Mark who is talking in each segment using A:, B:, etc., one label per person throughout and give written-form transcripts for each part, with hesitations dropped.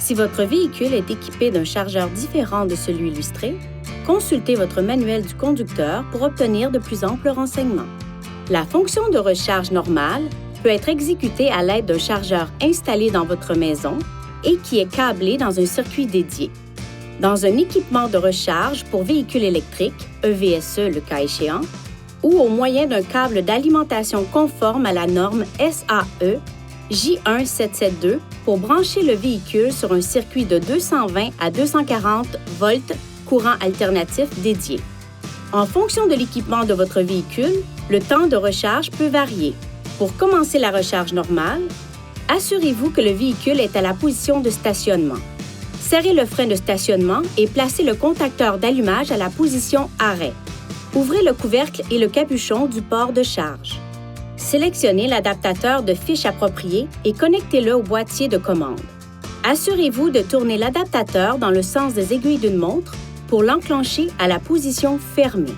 A: Si votre véhicule est équipé d'un chargeur différent de celui illustré, consultez votre manuel du conducteur pour obtenir de plus amples renseignements. La fonction de recharge normale peut être exécutée à l'aide d'un chargeur installé dans votre maison et qui est câblé dans un circuit dédié. Dans un équipement de recharge pour véhicules électriques, EVSE le cas échéant, ou au moyen d'un câble d'alimentation conforme à la norme SAE J1772 pour brancher le véhicule sur un circuit de 220 à 240 volts courant alternatif dédié. En fonction de l'équipement de votre véhicule, le temps de recharge peut varier. Pour commencer la recharge normale, assurez-vous que le véhicule est à la position de stationnement. Serrez le frein de stationnement et placez le contacteur d'allumage à la position arrêt. Ouvrez le couvercle et le capuchon du port de charge. Sélectionnez l'adaptateur de fiche approprié et connectez-le au boîtier de commande. Assurez-vous de tourner l'adaptateur dans le sens des aiguilles d'une montre pour l'enclencher à la position fermée.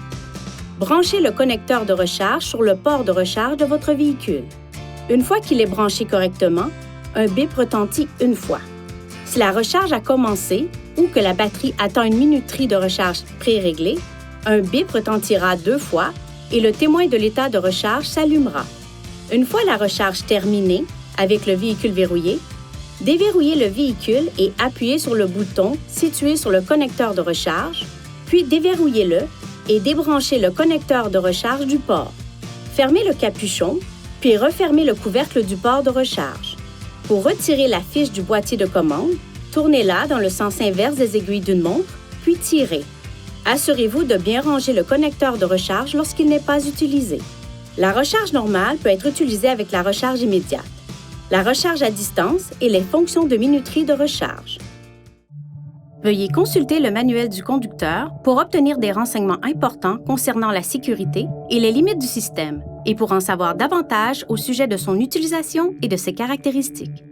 A: Branchez le connecteur de recharge sur le port de recharge de votre véhicule. Une fois qu'il est branché correctement, un bip retentit une fois. Si la recharge a commencé ou que la batterie atteint une minuterie de recharge pré-réglée, un bip retentira 2 fois et le témoin de l'état de recharge s'allumera. Une fois la recharge terminée, avec le véhicule verrouillé, déverrouillez le véhicule et appuyez sur le bouton situé sur le connecteur de recharge, puis déverrouillez-le et débranchez le connecteur de recharge du port. Fermez le capuchon, puis refermez le couvercle du port de recharge. Pour retirer la fiche du boîtier de commande, tournez-la dans le sens inverse des aiguilles d'une montre, puis tirez. Assurez-vous de bien ranger le connecteur de recharge lorsqu'il n'est pas utilisé. La recharge normale peut être utilisée avec la recharge immédiate, la recharge à distance et les fonctions de minuterie de recharge. Veuillez consulter le manuel du conducteur pour obtenir des renseignements importants concernant la sécurité et les limites du système et pour en savoir davantage au sujet de son utilisation et de ses caractéristiques.